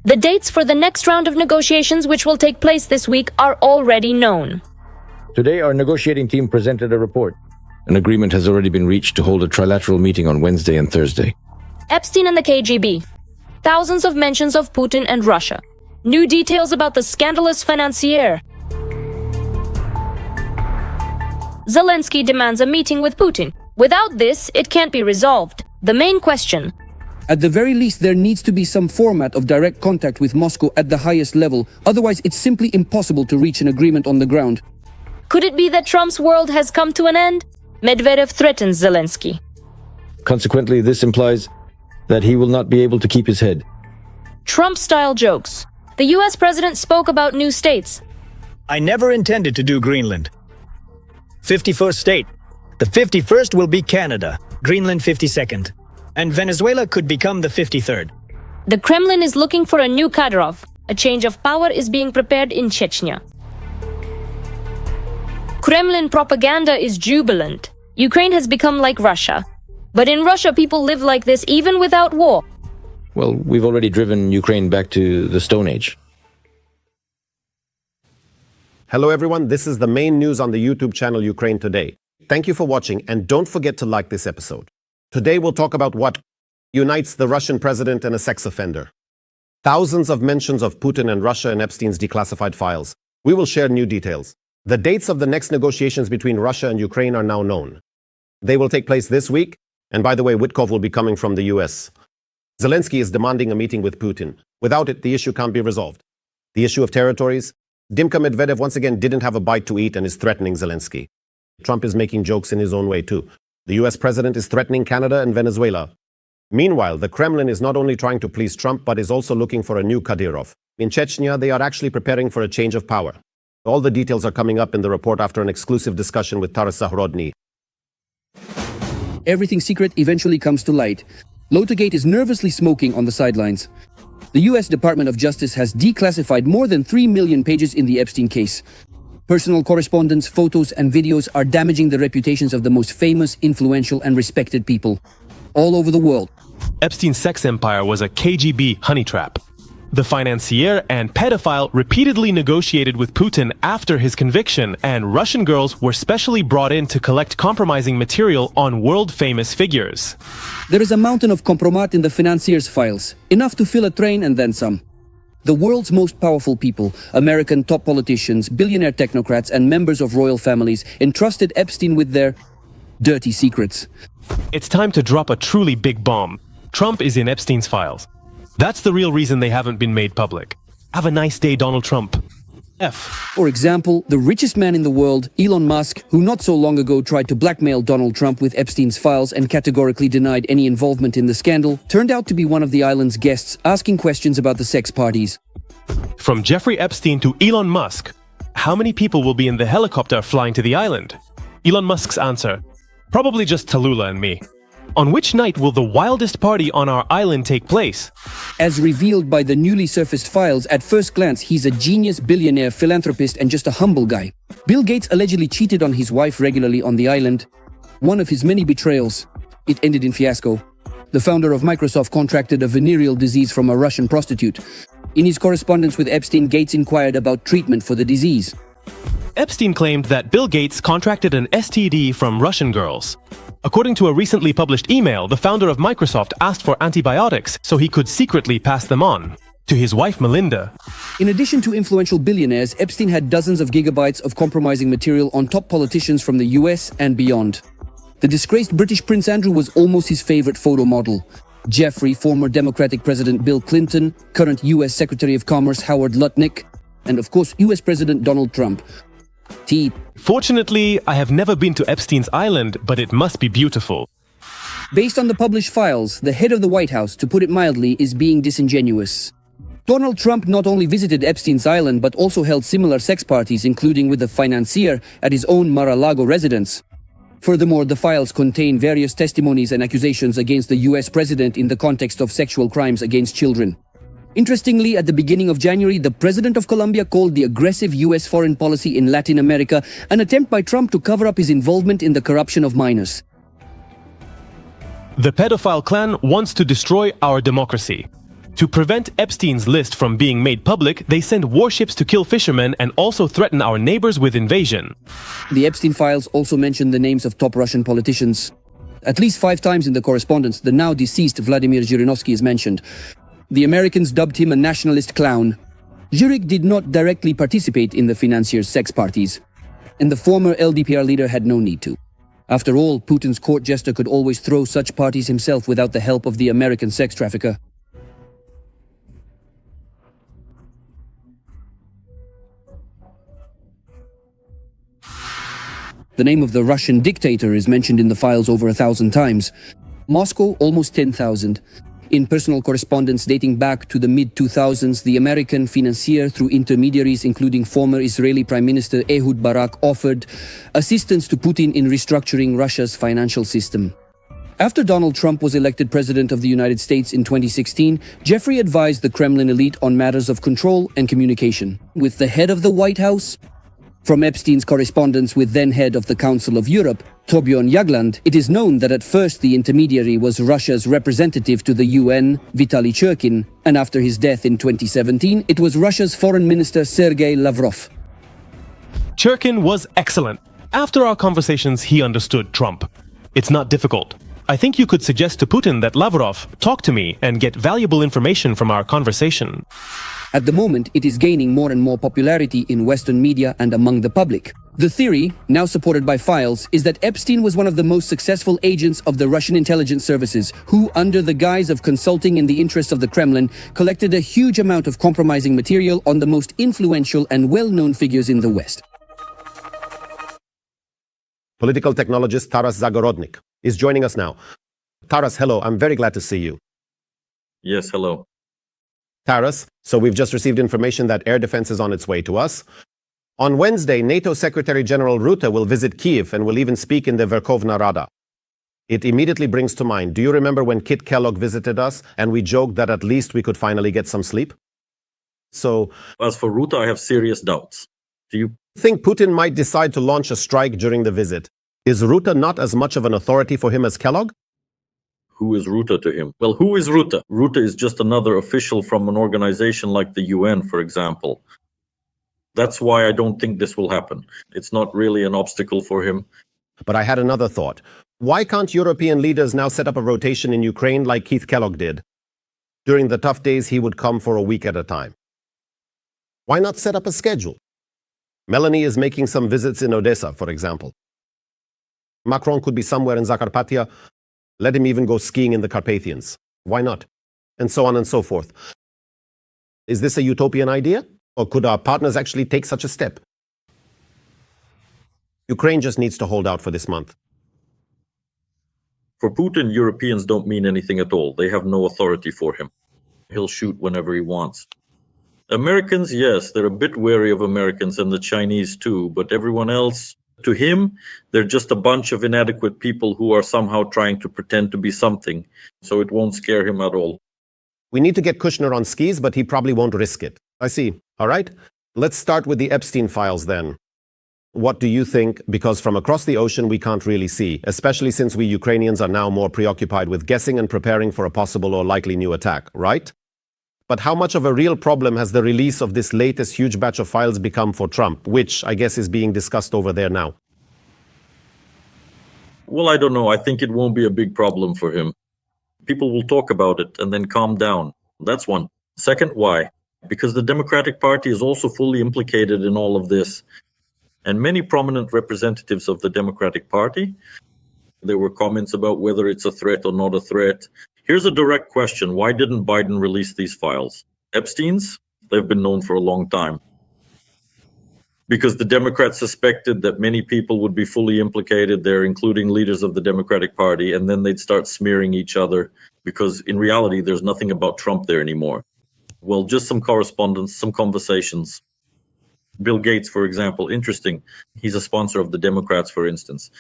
The dates for the next round of negotiations, which will take place this week, are already known. Today, our negotiating team presented a report. An agreement has already been reached to hold a trilateral meeting on Wednesday and Thursday. Epstein and the KGB. Thousands of mentions of Putin and Russia. New details about the scandalous financier. Zelenskyy demands a meeting with Putin. Without this, it can't be resolved. The main question: at the very least, there needs to be some format of direct contact with Moscow at the highest level. Otherwise, it's simply impossible to reach an agreement on the ground. Could it be that Trump's world has come to an end? Medvedev threatens Zelenskyy. Consequently, this implies that he will not be able to keep his head. Trump-style jokes. The US president spoke about new states. I never intended to do Greenland. 51st state. The 51st will be Canada, Greenland 52nd. And Venezuela could become the 53rd. The Kremlin is looking for a new Kadyrov. A change of power is being prepared in Chechnya. Kremlin propaganda is jubilant. Ukraine has become like Russia. But in Russia, people live like this even without war. Well, we've already driven Ukraine back to the Stone Age. Hello everyone, this is the main news on the YouTube channel Ukraine Today. Thank you for watching and don't forget to like this episode. Today we'll talk about what unites the Russian president and a sex offender. Thousands of mentions of Putin and Russia in Epstein's declassified files. We will share new details. The dates of the next negotiations between Russia and Ukraine are now known. They will take place this week, and by the way, Witkov will be coming from the US. Zelenskyy is demanding a meeting with Putin. Without it, the issue can't be resolved. The issue of territories. Dimka Medvedev once again didn't have a bite to eat and is threatening Zelenskyy. Trump is making jokes in his own way too. The US president is threatening Canada and Venezuela. Meanwhile, the Kremlin is not only trying to please Trump, but is also looking for a new Kadyrov. In Chechnya, they are actually preparing for a change of power. All the details are coming up in the report after an exclusive discussion with Taras Zahrodny. Everything secret eventually comes to light. Lotergate is nervously smoking on the sidelines. The US Department of Justice has declassified more than 3 million pages in the Epstein case. Personal correspondence, photos, and videos are damaging the reputations of the most famous, influential, and respected people all over the world. Epstein's sex empire was a KGB honey trap. The financier and pedophile repeatedly negotiated with Putin after his conviction, and Russian girls were specially brought in to collect compromising material on world-famous figures. There is a mountain of compromat in the financier's files, enough to fill a train and then some. The world's most powerful people, American top politicians, billionaire technocrats, and members of royal families entrusted Epstein with their dirty secrets. It's time to drop a truly big bomb. Trump is in Epstein's files. That's the real reason they haven't been made public. Have a nice day, Donald Trump. F. For example, the richest man in the world, Elon Musk, who not so long ago tried to blackmail Donald Trump with Epstein's files and categorically denied any involvement in the scandal, turned out to be one of the island's guests asking questions about the sex parties. From Jeffrey Epstein to Elon Musk, how many people will be in the helicopter flying to the island? Elon Musk's answer, probably just Tallulah and me. On which night will the wildest party on our island take place? As revealed by the newly surfaced files, at first glance, he's a genius, billionaire, philanthropist, and just a humble guy. Bill Gates allegedly cheated on his wife regularly on the island. One of his many betrayals. It ended in fiasco. The founder of Microsoft contracted a venereal disease from a Russian prostitute. In his correspondence with Epstein, Gates inquired about treatment for the disease. Epstein claimed that Bill Gates contracted an STD from Russian girls. According to a recently published email, the founder of Microsoft asked for antibiotics so he could secretly pass them on to his wife Melinda. In addition to influential billionaires, Epstein had dozens of gigabytes of compromising material on top politicians from the US and beyond. The disgraced British Prince Andrew was almost his favorite photo model. Jeffrey, former Democratic President Bill Clinton, current US Secretary of Commerce Howard Lutnick, and of course US President Donald Trump. Fortunately, I have never been to Epstein's island, but it must be beautiful. Based on the published files, the head of the White House, to put it mildly, is being disingenuous. Donald Trump not only visited Epstein's island, but also held similar sex parties, including with the financier at his own Mar-a-Lago residence. Furthermore, the files contain various testimonies and accusations against the US president in the context of sexual crimes against children. Interestingly, at the beginning of January, the president of Colombia called the aggressive US foreign policy in Latin America an attempt by Trump to cover up his involvement in the corruption of minors. The pedophile clan wants to destroy our democracy. To prevent Epstein's list from being made public, they send warships to kill fishermen and also threaten our neighbors with invasion. The Epstein files also mention the names of top Russian politicians. At least 5 times in the correspondence, the now deceased Vladimir Zhirinovsky is mentioned. The Americans dubbed him a nationalist clown. Zhirek did not directly participate in the financier's sex parties, and the former LDPR leader had no need to. After all, Putin's court jester could always throw such parties himself without the help of the American sex trafficker. The name of the Russian dictator is mentioned in the files over 1,000 times. Moscow, almost 10,000. In personal correspondence dating back to the mid-2000s, the American financier, through intermediaries including former Israeli Prime Minister Ehud Barak, offered assistance to Putin in restructuring Russia's financial system. After Donald Trump was elected President of the United States in 2016, Jeffrey advised the Kremlin elite on matters of control and communication. With the head of the White House, from Epstein's correspondence with then-head of the Council of Europe, Torbjörn Jagland, it is known that at first the intermediary was Russia's representative to the UN, Vitaly Churkin, and after his death in 2017, it was Russia's Foreign Minister Sergei Lavrov. Churkin was excellent. After our conversations, he understood Trump. It's not difficult. I think you could suggest to Putin that Lavrov talk to me and get valuable information from our conversation. At the moment, it is gaining more and more popularity in Western media and among the public. The theory, now supported by files, is that Epstein was one of the most successful agents of the Russian intelligence services, who, under the guise of consulting in the interests of the Kremlin, collected a huge amount of compromising material on the most influential and well-known figures in the West. Political technologist Taras Zagorodnik is joining us now. Taras, hello. I'm very glad to see you. Yes, hello. Taras, so we've just received information that air defense is on its way to us. On Wednesday, NATO Secretary General Rutte will visit Kyiv and will even speak in the Verkhovna Rada. It immediately brings to mind, do you remember when Kit Kellogg visited us and we joked that at least we could finally get some sleep? So, As for Rutte, I have serious doubts. Do you think Putin might decide to launch a strike during the visit? Is Rutte not as much of an authority for him as Kellogg? Who is Rutte to him? Well, who is Rutte? Rutte is just another official from an organization like the UN, for example. That's why I don't think this will happen. It's not really an obstacle for him. But I had another thought. Why can't European leaders now set up a rotation in Ukraine like Keith Kellogg did? During the tough days, he would come for a week at a time. Why not set up a schedule? Melanie is making some visits in Odessa, for example. Macron could be somewhere in Zakarpattia. Let him even go skiing in the Carpathians. Why not? And so on and so forth. Is this a utopian idea? Or could our partners actually take such a step? Ukraine just needs to hold out for this month. For Putin, Europeans don't mean anything at all. They have no authority for him. He'll shoot whenever he wants. Americans, yes, they're a bit wary of Americans and the Chinese too, but everyone else, to him, they're just a bunch of inadequate people who are somehow trying to pretend to be something, so it won't scare him at all. We need to get Kushner on skis, but he probably won't risk it. I see. All right. Let's start with the Epstein files then. What do you think? Because from across the ocean, we can't really see, especially since we Ukrainians are now more preoccupied with guessing and preparing for a possible or likely new attack, right? But how much of a real problem has the release of this latest huge batch of files become for Trump, which I guess is being discussed over there now? Well, I don't know. I think it won't be a big problem for him. People will talk about it and then calm down. That's one. Second, why? Because the Democratic Party is also fully implicated in all of this. And many prominent representatives of the Democratic Party, there were comments about whether it's a threat or not a threat. Here's a direct question. Why didn't Biden release these files? Epstein's? They've been known for a long time. Because the Democrats suspected that many people would be fully implicated there, including leaders of the Democratic Party, and then they'd start smearing each other, because in reality, there's nothing about Trump there anymore. Well, just some correspondence, some conversations. Bill Gates, for example, interesting. He's a sponsor of the Democrats, for instance.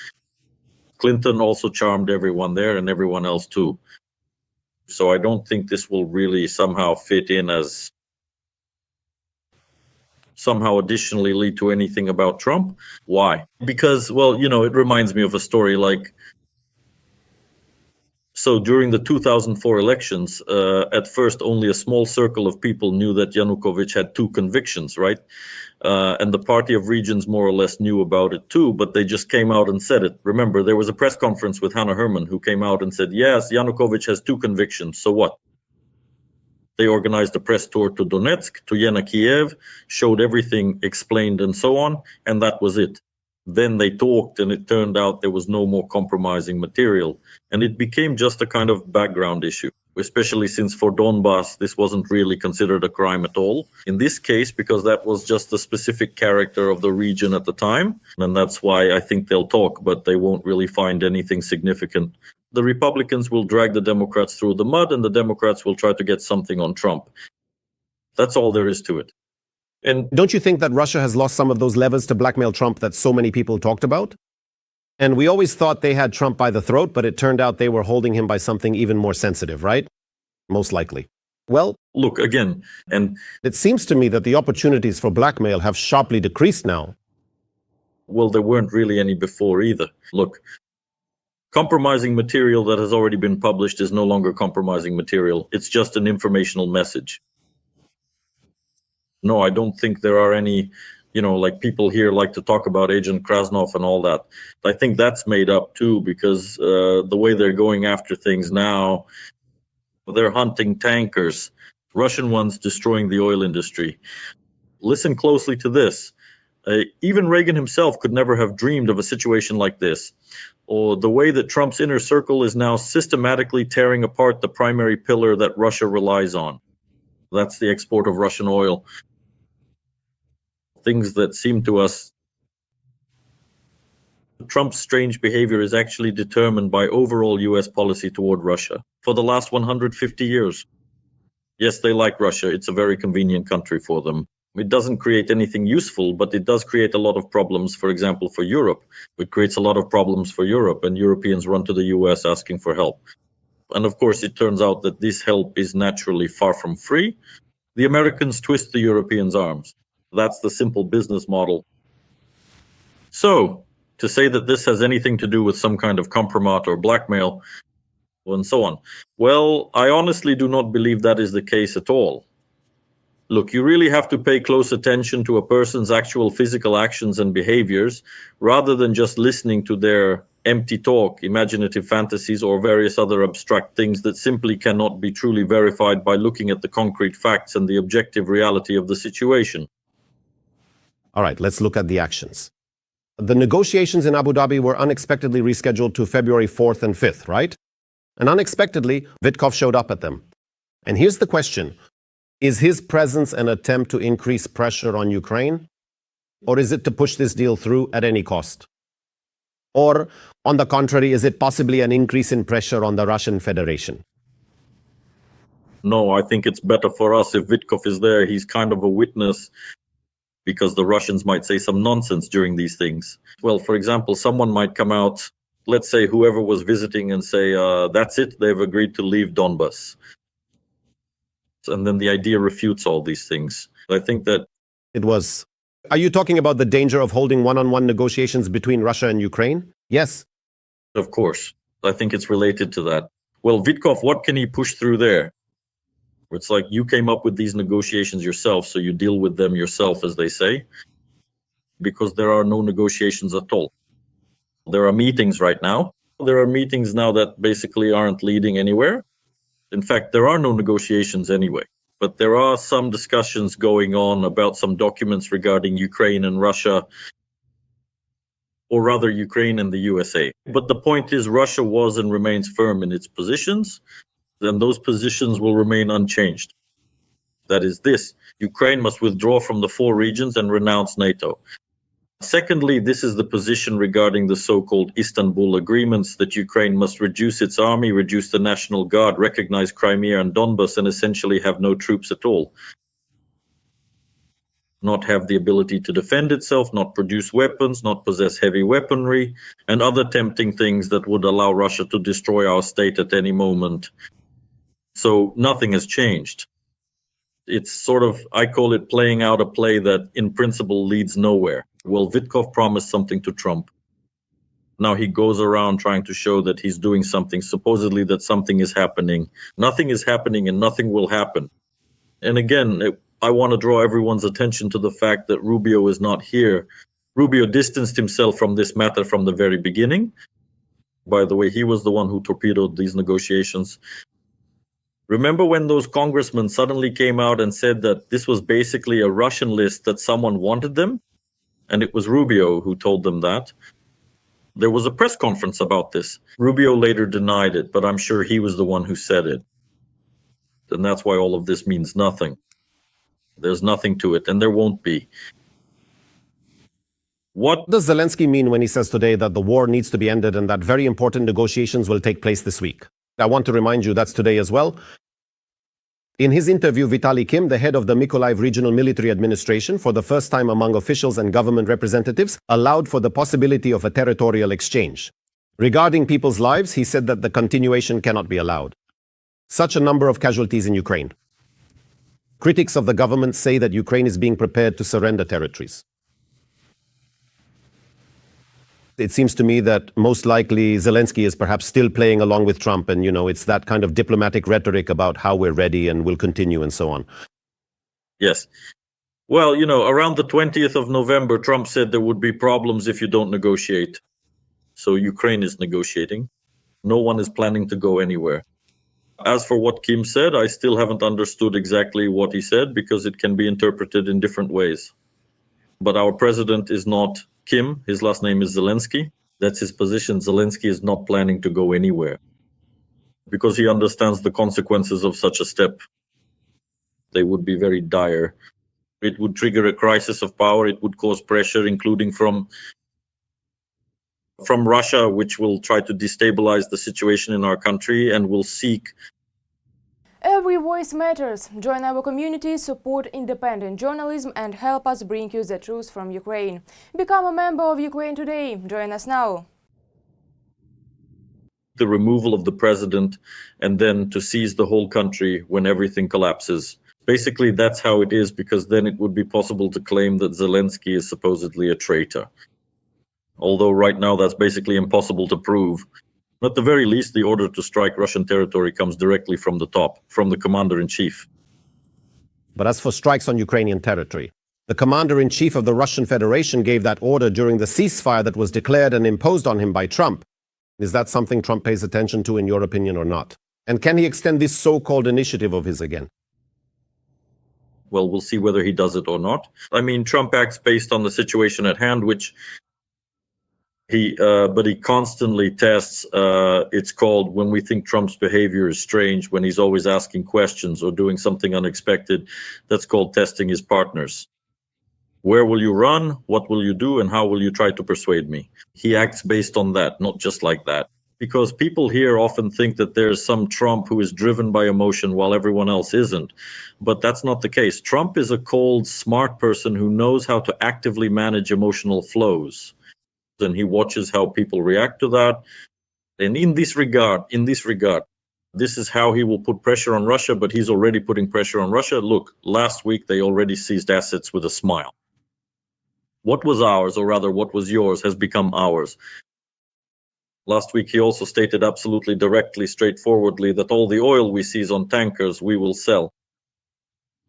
Clinton also charmed everyone there and everyone else too. So I don't think this will really somehow fit in as somehow additionally lead to anything about Trump. Why? Because, well, you know, it reminds me of a story like So during the 2004 elections, at first only a small circle of people knew that Yanukovych had 2 convictions, right? And the Party of Regions more or less knew about it too, but they just came out and said it. Remember, there was a press conference with Hannah Herman who came out and said, yes, Yanukovych has 2 convictions, so what? They organized a press tour to Donetsk, to Yena Kiev, showed everything, explained and so on, and that was it. Then they talked and it turned out there was no more compromising material. And it became just a kind of background issue, especially since for Donbass, this wasn't really considered a crime at all. In this case, because that was just the specific character of the region at the time. And that's why I think they'll talk, but they won't really find anything significant. The Republicans will drag the Democrats through the mud and the Democrats will try to get something on Trump. That's all there is to it. And don't you think that Russia has lost some of those levers to blackmail Trump that so many people talked about? And we always thought they had Trump by the throat, but it turned out they were holding him by something even more sensitive, right? Most likely. Well, look, again, and it seems to me that the opportunities for blackmail have sharply decreased now. Well, there weren't really any before either. Look, compromising material that has already been published is no longer compromising material. It's just an informational message. No, I don't think there are any, like people here like to talk about Agent Krasnov and all that. I think that's made up too, because the way they're going after things now, they're hunting tankers, Russian ones destroying the oil industry. Listen closely to this. Even Reagan himself could never have dreamed of a situation like this, or the way that Trump's inner circle is now systematically tearing apart the primary pillar that Russia relies on. That's the export of Russian oil. Things that seem to us, Trump's strange behavior is actually determined by overall US policy toward Russia for the last 150 years. Yes, they like Russia. It's a very convenient country for them. It doesn't create anything useful, but it does create a lot of problems, for example, for Europe. It creates a lot of problems for Europe, and Europeans run to the US asking for help. And of course, it turns out that this help is naturally far from free. The Americans twist the Europeans' arms. That's the simple business model. So, to say that this has anything to do with some kind of compromat or blackmail, and so on, well, I honestly do not believe that is the case at all. Look, you really have to pay close attention to a person's actual physical actions and behaviors, rather than just listening to their empty talk, imaginative fantasies, or various other abstract things that simply cannot be truly verified by looking at the concrete facts and the objective reality of the situation. All right, let's look at the actions. The negotiations in Abu Dhabi were unexpectedly rescheduled to February 4th and 5th, right? And unexpectedly, Vitkov showed up at them. And here's the question. Is his presence an attempt to increase pressure on Ukraine? Or is it to push this deal through at any cost? Or, on the contrary, is it possibly an increase in pressure on the Russian Federation? No, I think it's better for us if Vitkov is there. He's kind of a witness, because the Russians might say some nonsense during these things. Well, for example, someone might come out, let's say whoever was visiting, and say, that's it, they've agreed to leave Donbass. And then the idea refutes all these things. I think that it was. Are you talking about the danger of holding one-on-one negotiations between Russia and Ukraine? Yes. Of course. I think it's related to that. Well, Vitkov, what can he push through there? It's like you came up with these negotiations yourself, so you deal with them yourself, as they say, because there are no negotiations at all. There are meetings right now. There are meetings now that basically aren't leading anywhere. In fact, there are no negotiations anyway. But there are some discussions going on about some documents regarding Ukraine and Russia, or rather Ukraine and the USA. But the point is, Russia was and remains firm in its positions, and those positions will remain unchanged. That is this: Ukraine must withdraw from the 4 regions and renounce NATO. Secondly, this is the position regarding the so-called Istanbul agreements, that Ukraine must reduce its army, reduce the National Guard, recognize Crimea and Donbas, and essentially have no troops at all. Not have the ability to defend itself, not produce weapons, not possess heavy weaponry, and other tempting things that would allow Russia to destroy our state at any moment. So nothing has changed. It's sort of, I call it playing out a play that in principle leads nowhere. Well, Vitkov promised something to Trump. Now he goes around trying to show that he's doing something, supposedly that something is happening. Nothing is happening and nothing will happen. And again, I want to draw everyone's attention to the fact that Rubio is not here. Rubio distanced himself from this matter from the very beginning. By the way, he was the one who torpedoed these negotiations. Remember when those congressmen suddenly came out and said that this was basically a Russian list, that someone wanted them? And it was Rubio who told them that. There was a press conference about this. Rubio later denied it, but I'm sure he was the one who said it. And that's why all of this means nothing. There's nothing to it, and there won't be. What does Zelensky mean when he says today that the war needs to be ended and that very important negotiations will take place this week? I want to remind you that's today as well. In his interview, Vitaly Kim, the head of the Mykolaiv Regional Military Administration, for the first time among officials and government representatives, allowed for the possibility of a territorial exchange. Regarding people's lives, he said that the continuation cannot be allowed. Such a number of casualties in Ukraine. Critics of the government say that Ukraine is being prepared to surrender territories. It seems to me that most likely Zelensky is perhaps still playing along with Trump, and, it's that kind of diplomatic rhetoric about how we're ready and will continue and so on. Yes. Well, around the 20th of November, Trump said there would be problems if you don't negotiate. So Ukraine is negotiating. No one is planning to go anywhere. As for what Kim said, I still haven't understood exactly what he said because it can be interpreted in different ways. But our president is not Kim. His last name is Zelensky. That's his position. Zelensky is not planning to go anywhere because he understands the consequences of such a step. They would be very dire. It would trigger a crisis of power. It would cause pressure, including from Russia, which will try to destabilize the situation in our country and will seek. Every voice matters. Join our community, support independent journalism, and help us bring you the truth from Ukraine. Become a member of Ukraine Today. Join us now. The removal of the president and then to seize the whole country when everything collapses. Basically, that's how it is, because then it would be possible to claim that Zelensky is supposedly a traitor. Although right now that's basically impossible to prove. At the very least, the order to strike Russian territory comes directly from the top, from the commander-in-chief. But as for strikes on Ukrainian territory, the commander-in-chief of the Russian Federation gave that order during the ceasefire that was declared and imposed on him by Trump. Is that something Trump pays attention to, in your opinion, or not? And can he extend this so-called initiative of his again? Well, we'll see whether he does it or not. I mean, Trump acts based on the situation at hand, which but he constantly tests. It's called, when we think Trump's behavior is strange, when he's always asking questions or doing something unexpected, that's called testing his partners. Where will you run? What will you do? And how will you try to persuade me? He acts based on that, not just like that. Because people here often think that there's some Trump who is driven by emotion while everyone else isn't. But that's not the case. Trump is a cold, smart person who knows how to actively manage emotional flows. And he watches how people react to that. And in this regard, this is how he will put pressure on Russia, but he's already putting pressure on Russia. Look, last week they already seized assets with a smile. What was ours, or rather what was yours, has become ours. Last week he also stated absolutely directly, straightforwardly, that all the oil we seize on tankers we will sell.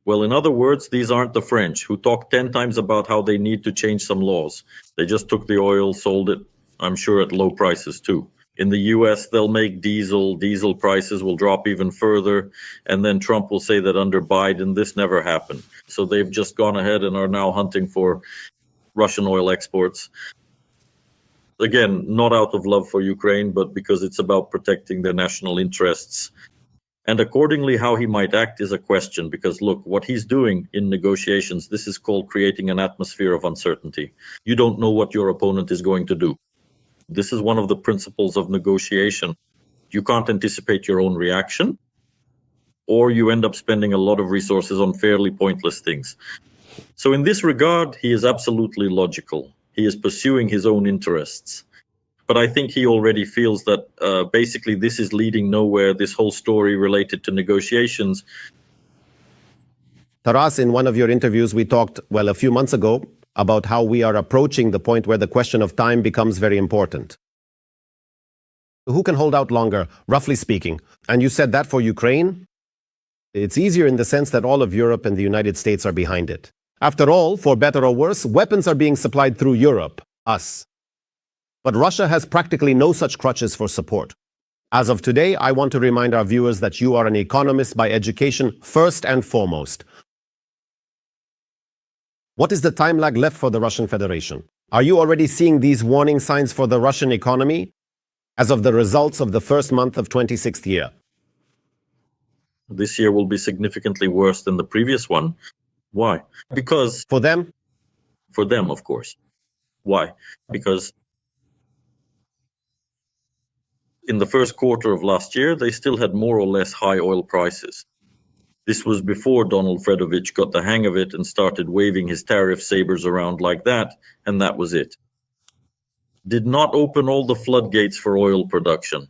Well, in other words, these aren't the French, who talk 10 times about how they need to change some laws. They just took the oil, sold it, I'm sure at low prices too. In the US, they'll make diesel prices will drop even further, and then Trump will say that under Biden, this never happened. So they've just gone ahead and are now hunting for Russian oil exports. Again, not out of love for Ukraine, but because it's about protecting their national interests. And accordingly, how he might act is a question, because look, what he's doing in negotiations, this is called creating an atmosphere of uncertainty. You don't know what your opponent is going to do. This is one of the principles of negotiation. You can't anticipate your own reaction, or you end up spending a lot of resources on fairly pointless things. So in this regard, he is absolutely logical. He is pursuing his own interests. But I think he already feels that basically this is leading nowhere, this whole story related to negotiations. Taras, in one of your interviews, we talked, a few months ago, about how we are approaching the point where the question of time becomes very important. Who can hold out longer, roughly speaking? And you said that for Ukraine? It's easier in the sense that all of Europe and the United States are behind it. After all, for better or worse, weapons are being supplied through Europe, us. But Russia has practically no such crutches for support. As of today, I want to remind our viewers that you are an economist by education first and foremost. What is the time lag left for the Russian Federation? Are you already seeing these warning signs for the Russian economy as of the results of the first month of 26th year? This year will be significantly worse than the previous one. Why? Because... For them? For them, of course. Why? Because in the first quarter of last year, they still had more or less high oil prices. This was before Donald Fredovich got the hang of it and started waving his tariff sabers around like that, and that was it. Did not open all the floodgates for oil production.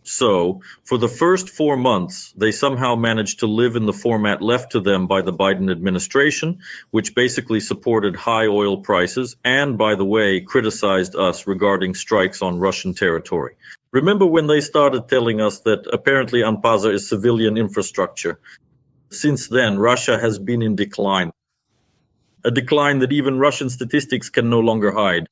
So, for the first 4 months, they somehow managed to live in the format left to them by the Biden administration, which basically supported high oil prices and, by the way, criticized us regarding strikes on Russian territory. Remember when they started telling us that apparently Anpaza is civilian infrastructure? Since then, Russia has been in decline. A decline that even Russian statistics can no longer hide.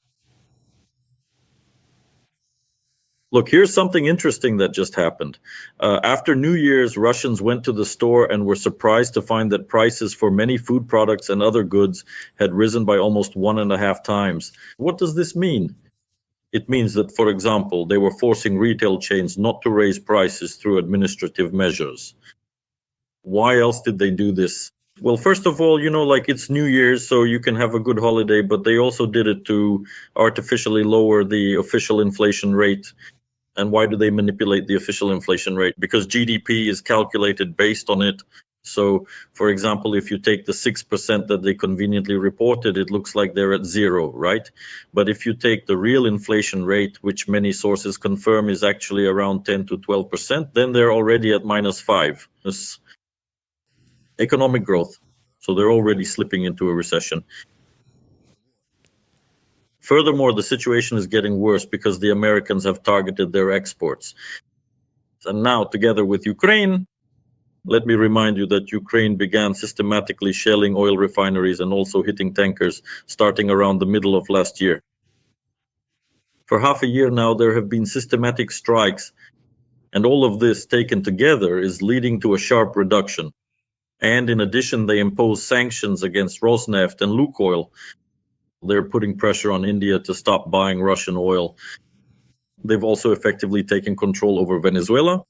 Look, here's something interesting that just happened. After New Year's, Russians went to the store and were surprised to find that prices for many food products and other goods had risen by almost 1.5 times. What does this mean? It means that, for example, they were forcing retail chains not to raise prices through administrative measures. Why else did they do this? Well, first of all, it's New Year's, so you can have a good holiday, but they also did it to artificially lower the official inflation rate. And why do they manipulate the official inflation rate? Because GDP is calculated based on it. So, for example, if you take the 6% that they conveniently reported, it looks like they're at 0, right? But if you take the real inflation rate, which many sources confirm is actually around 10 to 12%, then they're already at -5. That's economic growth. So they're already slipping into a recession. Furthermore, the situation is getting worse because the Americans have targeted their exports. And now, together with Ukraine, let me remind you that Ukraine began systematically shelling oil refineries and also hitting tankers starting around the middle of last year. For half a year now, there have been systematic strikes, and all of this taken together is leading to a sharp reduction. And in addition, they impose sanctions against Rosneft and Lukoil. They're putting pressure on India to stop buying Russian oil. They've also effectively taken control over Venezuela.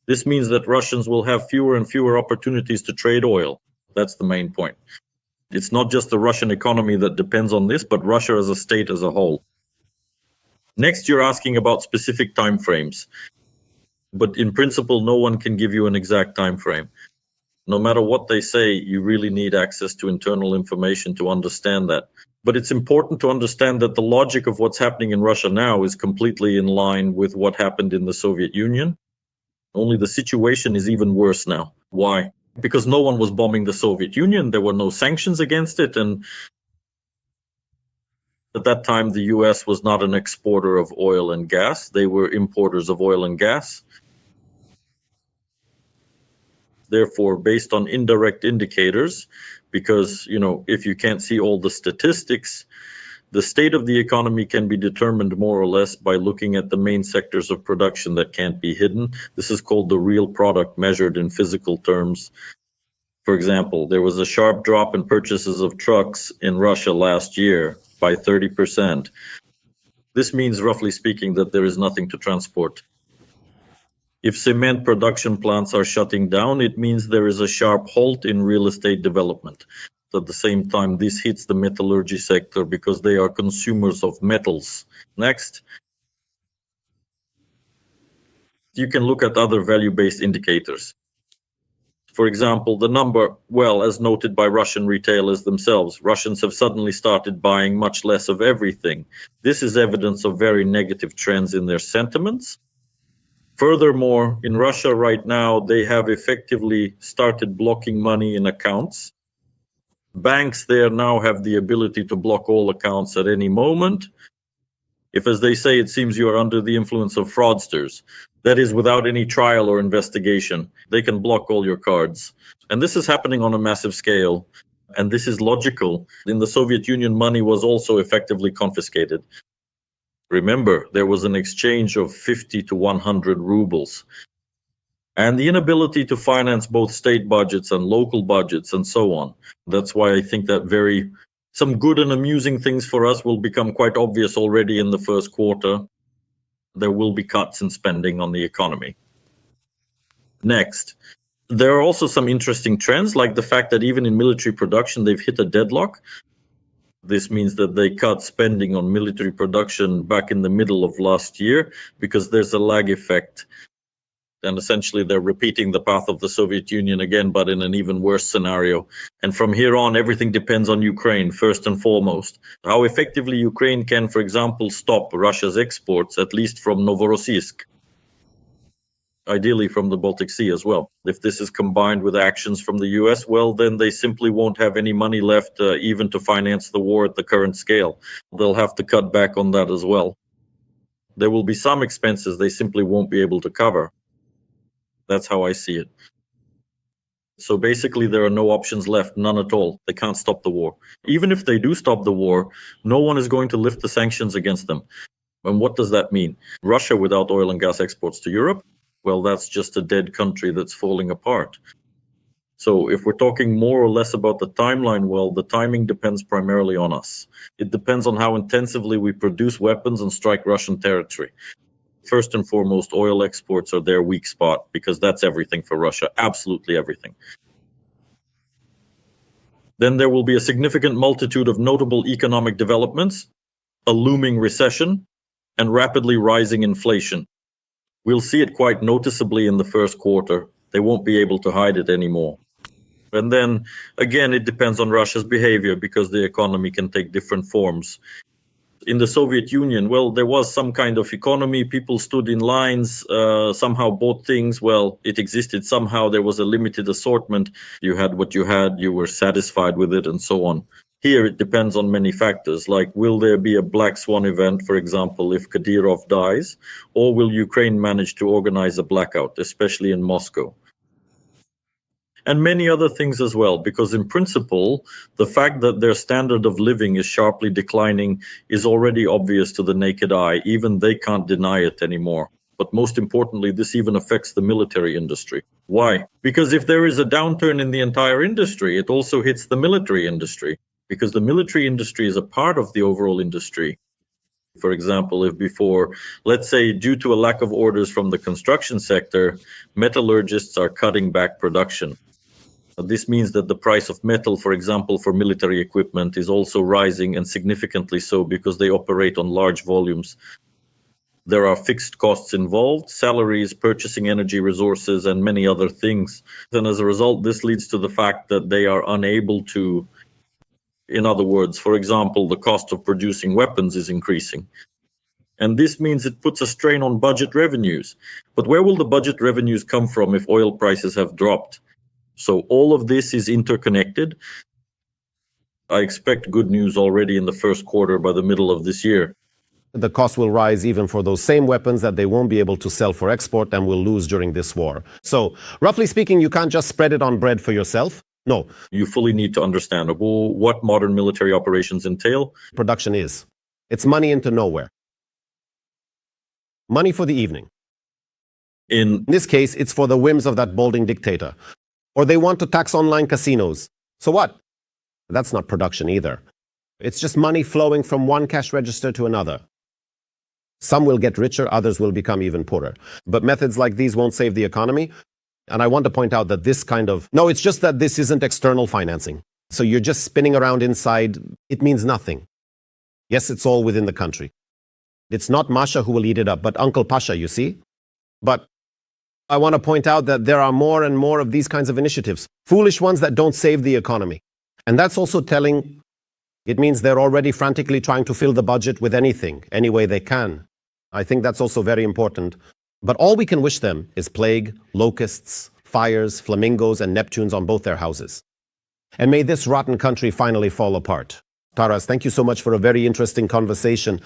This means that Russians will have fewer and fewer opportunities to trade oil. That's the main point. It's not just the Russian economy that depends on this, but Russia as a state as a whole. Next, you're asking about specific timeframes. But in principle, no one can give you an exact time frame. No matter what they say, you really need access to internal information to understand that. But it's important to understand that the logic of what's happening in Russia now is completely in line with what happened in the Soviet Union. Only the situation is even worse now. Why? Because no one was bombing the Soviet Union. There were no sanctions against it. And at that time, the US was not an exporter of oil and gas. They were importers of oil and gas. Therefore, based on indirect indicators, because, if you can't see all the statistics, the state of the economy can be determined more or less by looking at the main sectors of production that can't be hidden. This is called the real product measured in physical terms. For example, there was a sharp drop in purchases of trucks in Russia last year by 30%. This means, roughly speaking, that there is nothing to transport. If cement production plants are shutting down, it means there is a sharp halt in real estate development. At the same time, this hits the metallurgy sector because they are consumers of metals. Next. You can look at other value-based indicators. For example, the number, as noted by Russian retailers themselves, Russians have suddenly started buying much less of everything. This is evidence of very negative trends in their sentiments. Furthermore, in Russia right now, they have effectively started blocking money in accounts. Banks there now have the ability to block all accounts at any moment. If, as they say, it seems you are under the influence of fraudsters, that is, without any trial or investigation, they can block all your cards. And this is happening on a massive scale. And this is logical. In the Soviet Union, money was also effectively confiscated. Remember, there was an exchange of 50 to 100 rubles. And the inability to finance both state budgets and local budgets and so on. That's why I think that some good and amusing things for us will become quite obvious already in the first quarter. There will be cuts in spending on the economy. Next, there are also some interesting trends, like the fact that even in military production, they've hit a deadlock. This means that they cut spending on military production back in the middle of last year because there's a lag effect. And essentially, they're repeating the path of the Soviet Union again, but in an even worse scenario. And from here on, everything depends on Ukraine, first and foremost. How effectively Ukraine can, for example, stop Russia's exports, at least from Novorossiysk. Ideally from the Baltic Sea as well. If this is combined with actions from the US, well, then they simply won't have any money left even to finance the war at the current scale. They'll have to cut back on that as well. There will be some expenses they simply won't be able to cover. That's how I see it. So basically, there are no options left, none at all. They can't stop the war. Even if they do stop the war, no one is going to lift the sanctions against them. And what does that mean? Russia without oil and gas exports to Europe? Well, that's just a dead country that's falling apart. So if we're talking more or less about the timeline, well, the timing depends primarily on us. It depends on how intensively we produce weapons and strike Russian territory. First and foremost, oil exports are their weak spot because that's everything for Russia, absolutely everything. Then there will be a significant multitude of notable economic developments, a looming recession, and rapidly rising inflation. We'll see it quite noticeably in the first quarter. They won't be able to hide it anymore. And then, again, it depends on Russia's behavior because the economy can take different forms. In the Soviet Union, well, there was some kind of economy. People stood in lines, somehow bought things. Well, it existed somehow. There was a limited assortment. You had what you had. You were satisfied with it and so on. Here, it depends on many factors, like will there be a black swan event, for example, if Kadyrov dies, or will Ukraine manage to organize a blackout, especially in Moscow? And many other things as well, because in principle, the fact that their standard of living is sharply declining is already obvious to the naked eye. Even they can't deny it anymore. But most importantly, this even affects the military industry. Why? Because if there is a downturn in the entire industry, it also hits the military industry, because the military industry is a part of the overall industry. For example, if before, let's say, due to a lack of orders from the construction sector, metallurgists are cutting back production. This means that the price of metal, for example, for military equipment is also rising, and significantly so because they operate on large volumes. There are fixed costs involved, salaries, purchasing energy resources, and many other things. And as a result, this leads to the fact that they are unable to, in other words, for example, the cost of producing weapons is increasing. And this means it puts a strain on budget revenues. But where will the budget revenues come from if oil prices have dropped? So all of this is interconnected. I expect good news already in the first quarter by the middle of this year. The cost will rise even for those same weapons that they won't be able to sell for export and will lose during this war. So, roughly speaking, you can't just spread it on bread for yourself. No. You fully need to understand what modern military operations entail. Production is. It's money into nowhere. Money for the evening. In this case, it's for the whims of that balding dictator. Or they want to tax online casinos. So what? That's not production either. It's just money flowing from one cash register to another. Some will get richer, others will become even poorer. But methods like these won't save the economy. And I want to point out that no, it's just that this isn't external financing. So you're just spinning around inside. It means nothing. Yes, it's all within the country. It's not Masha who will eat it up, but Uncle Pasha, you see? But I want to point out that there are more and more of these kinds of initiatives, foolish ones that don't save the economy. And that's also telling. It means they're already frantically trying to fill the budget with anything, any way they can. I think that's also very important. But all we can wish them is plague, locusts, fires, flamingos, and Neptunes on both their houses. And may this rotten country finally fall apart. Taras, thank you so much for a very interesting conversation.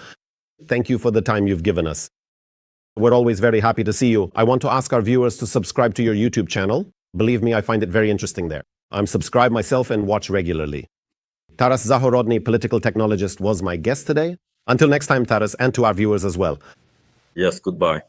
Thank you for the time you've given us. We're always very happy to see you. I want to ask our viewers to subscribe to your YouTube channel. Believe me, I find it very interesting there. I'm subscribed myself and watch regularly. Taras Zahorodny, political technologist, was my guest today. Until next time, Taras, and to our viewers as well. Yes, goodbye.